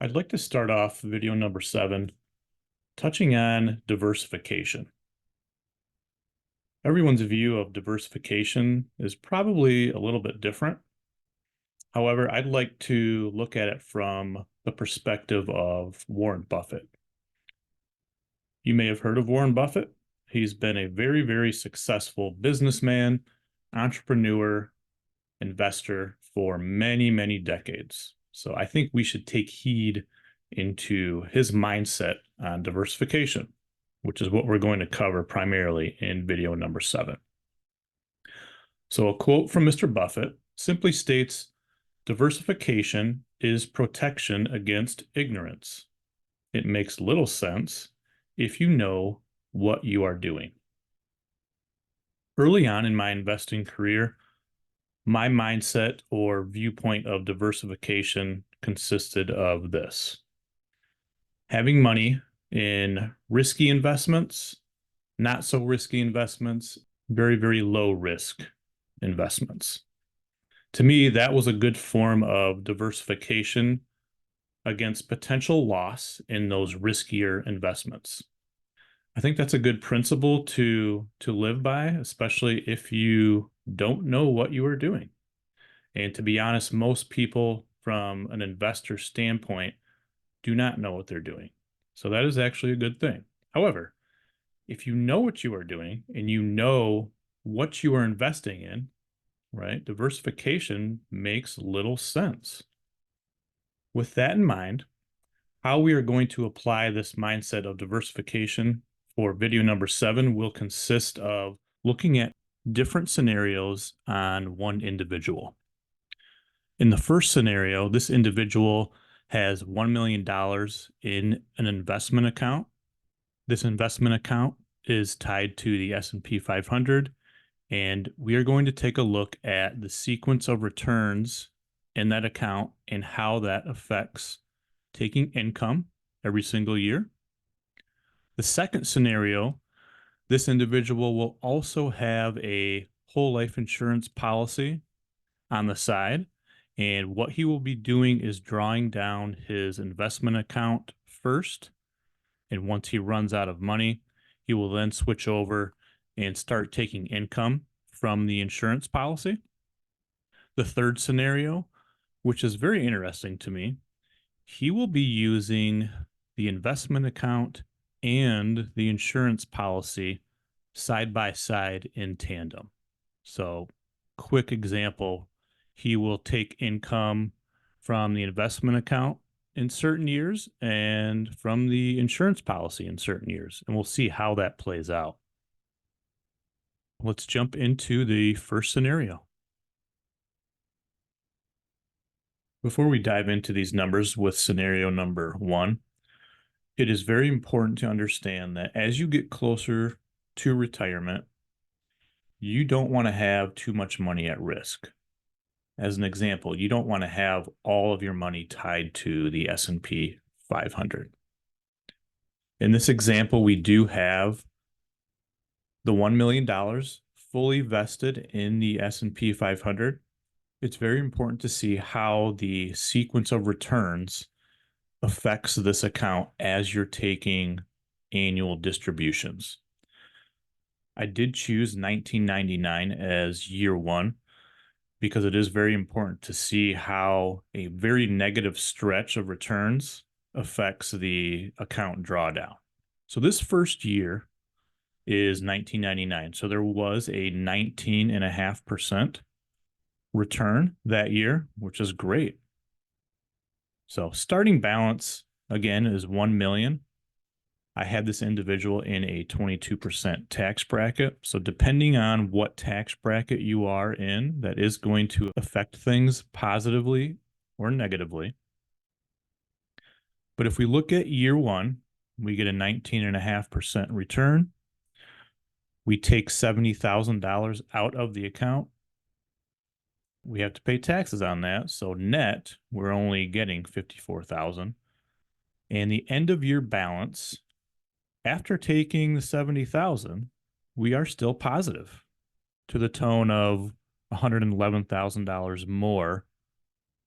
I'd like to start off video number 7, touching on diversification. Everyone's view of diversification is probably a little bit different. However, I'd like to look at it from the perspective of Warren Buffett. You may have heard of Warren Buffett. He's been a very, very successful businessman, entrepreneur, investor for many, many decades. So I think we should take heed into his mindset on diversification, which is what we're going to cover primarily in video number 7. So a quote from Mr. Buffett simply states, diversification is protection against ignorance. It makes little sense if you know what you are doing. Early on in my investing career, my mindset or viewpoint of diversification consisted of this: having money in risky investments, not so risky investments, very, very low risk investments. To me, that was a good form of diversification against potential loss in those riskier investments. I think that's a good principle to live by, especially if you don't know what you are doing. And to be honest, most people from an investor standpoint do not know what they're doing. So that is actually a good thing. However, if you know what you are doing and you know what you are investing in, right, diversification makes little sense. With that in mind, how we are going to apply this mindset of diversification for video number 7 will consist of looking at different scenarios on one individual. In the first scenario, this individual has $1 million in an investment account. This investment account is tied to the S&P 500, and we are going to take a look at the sequence of returns in that account and how that affects taking income every single year. The second scenario, this individual will also have a whole life insurance policy on the side. And what he will be doing is drawing down his investment account first. And once he runs out of money, he will then switch over and start taking income from the insurance policy. The third scenario, which is very interesting to me, he will be using the investment account and the insurance policy side by side in tandem. So, quick example, he will take income from the investment account in certain years and from the insurance policy in certain years. And we'll see how that plays out. Let's jump into the first scenario. Before we dive into these numbers with scenario number 1, it is very important to understand that as you get closer to retirement, you don't want to have too much money at risk. As an example, you don't want to have all of your money tied to the S&P 500. In this example, we do have the $1 million fully vested in the S&P 500. It's very important to see how the sequence of returns affects this account as you're taking annual distributions. I did choose 1999 as year 1 because it is very important to see how a very negative stretch of returns affects the account drawdown. So this first year is 1999. So there was a 19.5% return that year, which is great. So starting balance, again, is 1 million. I had this individual in a 22% tax bracket. So depending on what tax bracket you are in, that is going to affect things positively or negatively. But if we look at year 1, we get a 19.5% return. We take $70,000 out of the account. We have to pay taxes on that. So net, we're only getting $54,000. And the end of year balance, after taking the $70,000, we are still positive to the tone of $111,000 more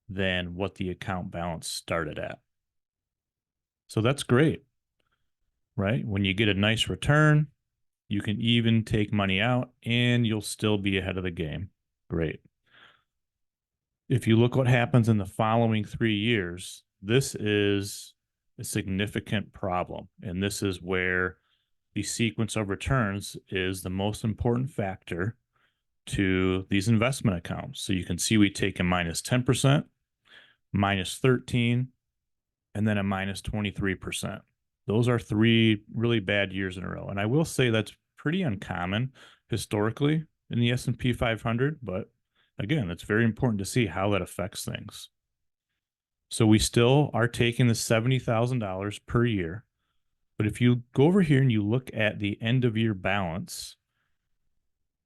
than what the account balance started at. So that's great, right? When you get a nice return, you can even take money out and you'll still be ahead of the game. Great. If you look what happens in the following 3 years, this is a significant problem. And this is where the sequence of returns is the most important factor to these investment accounts. So you can see we take a minus 10%, minus 13, and then a minus 23%. Those are 3 really bad years in a row. And I will say that's pretty uncommon historically in the S&P 500, but again, it's very important to see how that affects things. So we still are taking the $70,000 per year. But if you go over here and you look at the end of year balance,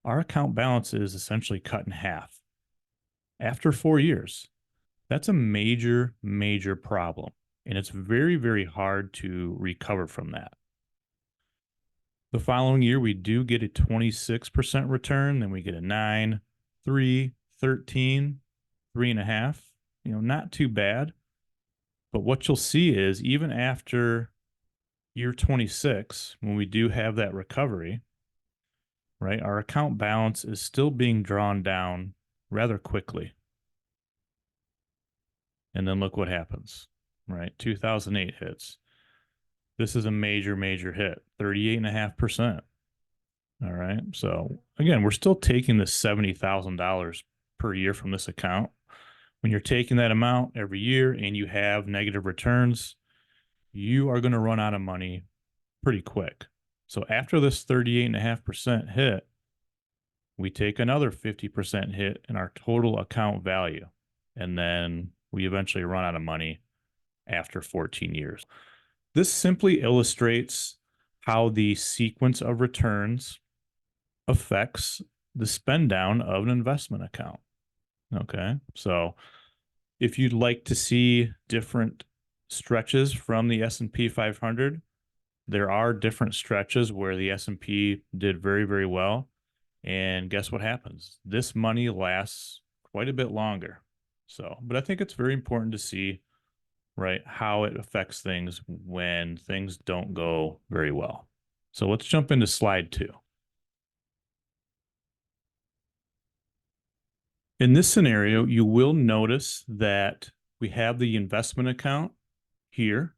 our account balance is essentially cut in half after 4 years. That's a major, major problem. And it's very, very hard to recover from that. The following year, we do get a 26% return. Then we get a 9, 3, 13, 3.5. Not too bad. But what you'll see is even after year 26, when we do have that recovery, right, our account balance is still being drawn down rather quickly. And then look what happens, right? 2008 hits. This is a major, major hit, 38.5%. All right. So again, we're still taking this $70,000 per year from this account. When you're taking that amount every year and you have negative returns, you are going to run out of money pretty quick. So after this 38.5% hit, we take another 50% hit in our total account value. And then we eventually run out of money after 14 years. This simply illustrates how the sequence of returns affects the spend down of an investment account. Okay. So if you'd like to see different stretches from the S&P 500, there are different stretches where the S&P did very, very well. And guess what happens? This money lasts quite a bit longer. So, but I think it's very important to see, right, how it affects things when things don't go very well. So let's jump into slide 2. In this scenario, you will notice that we have the investment account here,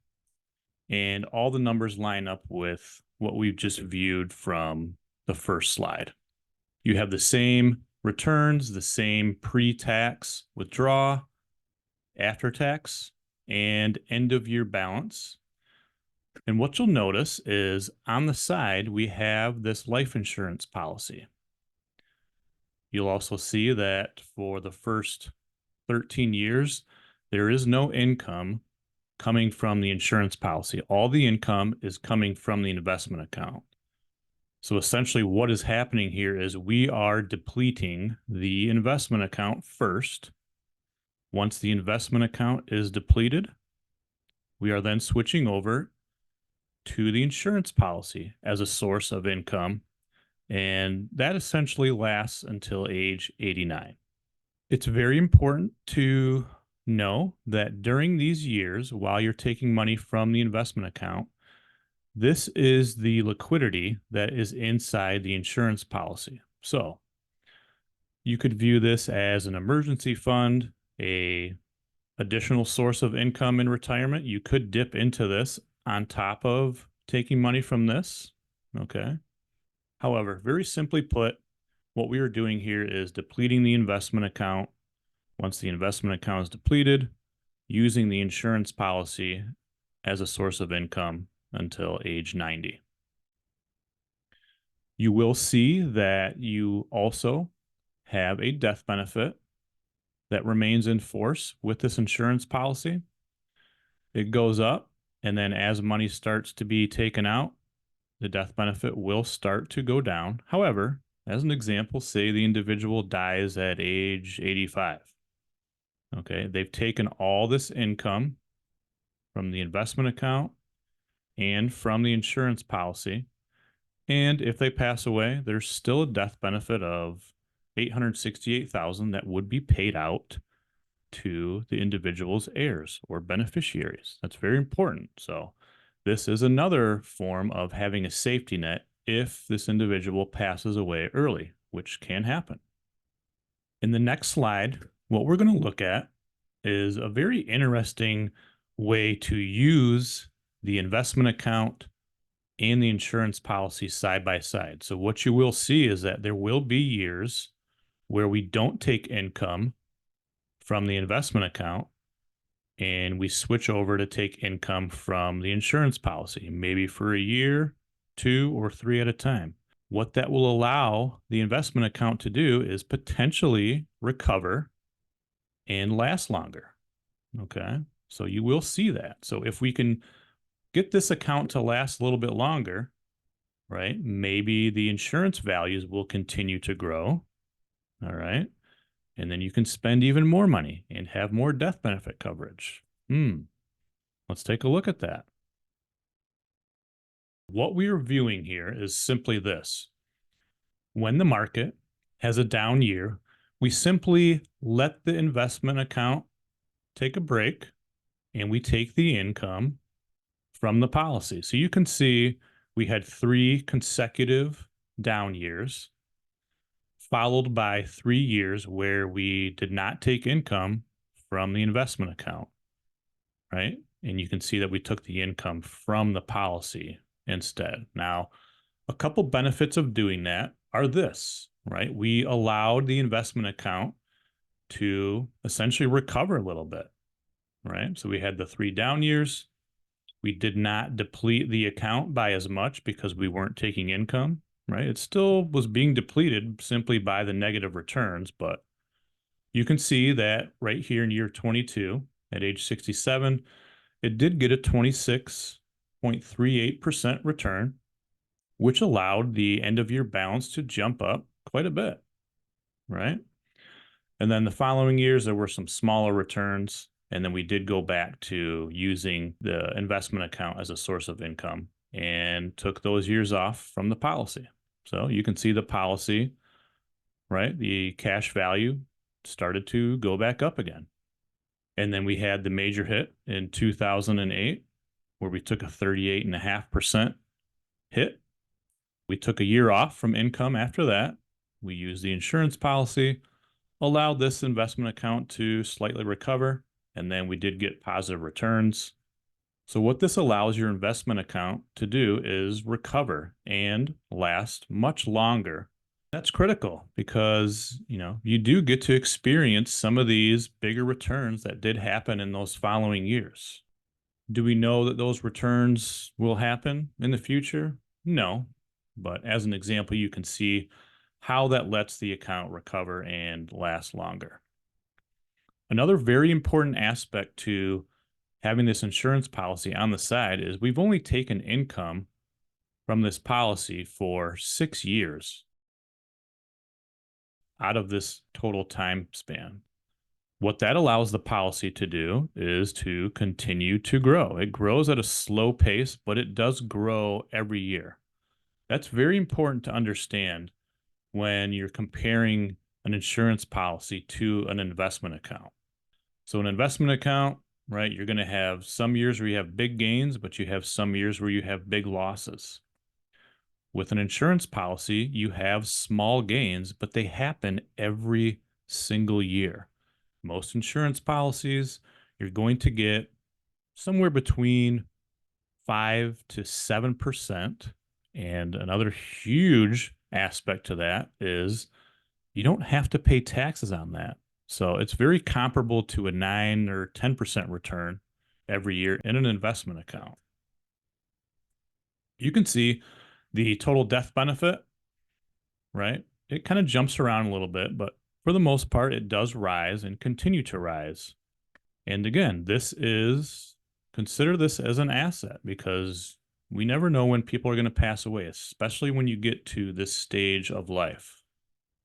and all the numbers line up with what we've just viewed from the first slide. You have the same returns, the same pre-tax withdraw, after-tax, and end-of-year balance. And what you'll notice is on the side, we have this life insurance policy. You'll also see that for the first 13 years, there is no income coming from the insurance policy. All the income is coming from the investment account. So essentially what is happening here is we are depleting the investment account first. Once the investment account is depleted, we are then switching over to the insurance policy as a source of income. And that essentially lasts until age 89. It's very important to know that during these years, while you're taking money from the investment account, this is the liquidity that is inside the insurance policy. So you could view this as an emergency fund, a additional source of income in retirement. You could dip into this on top of taking money from this. Okay. However, very simply put, what we are doing here is depleting the investment account. Once the investment account is depleted, using the insurance policy as a source of income until age 90. You will see that you also have a death benefit that remains in force with this insurance policy. It goes up, and then as money starts to be taken out, the death benefit will start to go down. However, as an example, say the individual dies at age 85. Okay, they've taken all this income from the investment account and from the insurance policy. And if they pass away, there's still a death benefit of $868,000 that would be paid out. to the individual's heirs or beneficiaries. That's very important. So this is another form of having a safety net if this individual passes away early, which can happen. In the next slide, what we're going to look at is a very interesting way to use the investment account and the insurance policy side by side. So what you will see is that there will be years where we don't take income from the investment account and we switch over to take income from the insurance policy, maybe for a year, 2 or 3 at a time. What that will allow the investment account to do is potentially recover and last longer. Okay. So you will see that. So if we can get this account to last a little bit longer, right? Maybe the insurance values will continue to grow. All right. And then you can spend even more money and have more death benefit coverage. Let's take a look at that. What we are viewing here is simply this. When the market has a down year, we simply let the investment account take a break and we take the income from the policy. So you can see we had 3 consecutive down years, followed by 3 years where we did not take income from the investment account, right? And you can see that we took the income from the policy instead. Now, a couple benefits of doing that are this, right? We allowed the investment account to essentially recover a little bit, right? So we had the 3 down years. We did not deplete the account by as much because we weren't taking income, right? It still was being depleted simply by the negative returns, but you can see that right here in year 22 at age 67, it did get a 26.38% return, which allowed the end of year balance to jump up quite a bit, right? And then the following years, there were some smaller returns. And then we did go back to using the investment account as a source of income and took those years off from the policy. So you can see the policy, right? The cash value started to go back up again. And then we had the major hit in 2008, where we took a 38.5% hit. We took a year off from income after that. We used the insurance policy, allowed this investment account to slightly recover, and then we did get positive returns. So what this allows your investment account to do is recover and last much longer. That's critical because, you do get to experience some of these bigger returns that did happen in those following years. Do we know that those returns will happen in the future? No. But as an example, you can see how that lets the account recover and last longer. Another very important aspect to having this insurance policy on the side is we've only taken income from this policy for 6 years out of this total time span. What that allows the policy to do is to continue to grow. It grows at a slow pace, but it does grow every year. That's very important to understand when you're comparing an insurance policy to an investment account. So an investment account, right, you're going to have some years where you have big gains, but you have some years where you have big losses. With an insurance policy, you have small gains, but they happen every single year. Most insurance policies, you're going to get somewhere between 5 to 7%. And another huge aspect to that is you don't have to pay taxes on that. So it's very comparable to a 9 or 10% return every year in an investment account. You can see the total death benefit, right? It kind of jumps around a little bit, but for the most part, it does rise and continue to rise. And again, consider this as an asset because we never know when people are going to pass away, especially when you get to this stage of life.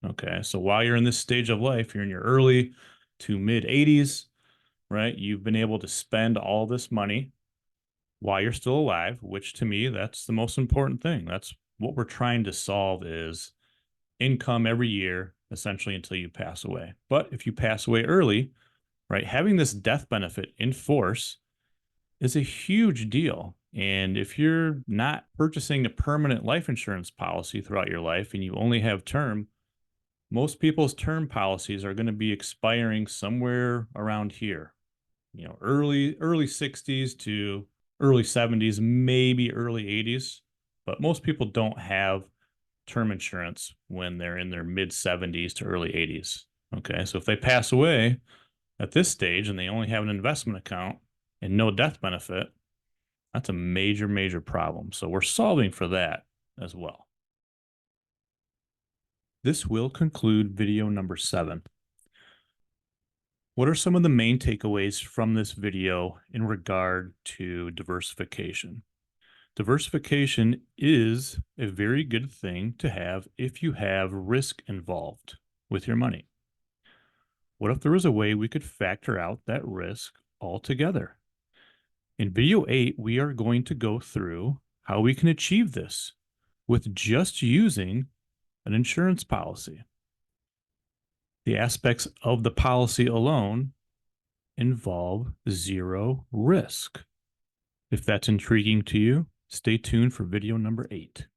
Okay, so while you're in this stage of life, you're in your early to mid 80s, right? You've been able to spend all this money while you're still alive, which to me, that's the most important thing. That's what we're trying to solve is income every year, essentially until you pass away. But if you pass away early, right? Having this death benefit in force is a huge deal. And if you're not purchasing a permanent life insurance policy throughout your life and you only have term, most people's term policies are going to be expiring somewhere around here, early 60s to early 70s, maybe early 80s. But most people don't have term insurance when they're in their mid 70s to early 80s. Okay, so if they pass away at this stage and they only have an investment account and no death benefit, that's a major, major problem. So we're solving for that as well. This will conclude video number 7. What are some of the main takeaways from this video in regard to diversification? Diversification is a very good thing to have if you have risk involved with your money. What if there was a way we could factor out that risk altogether? In video 8, we are going to go through how we can achieve this with just using an insurance policy. The aspects of the policy alone involve zero risk. If that's intriguing to you, stay tuned for video number 8.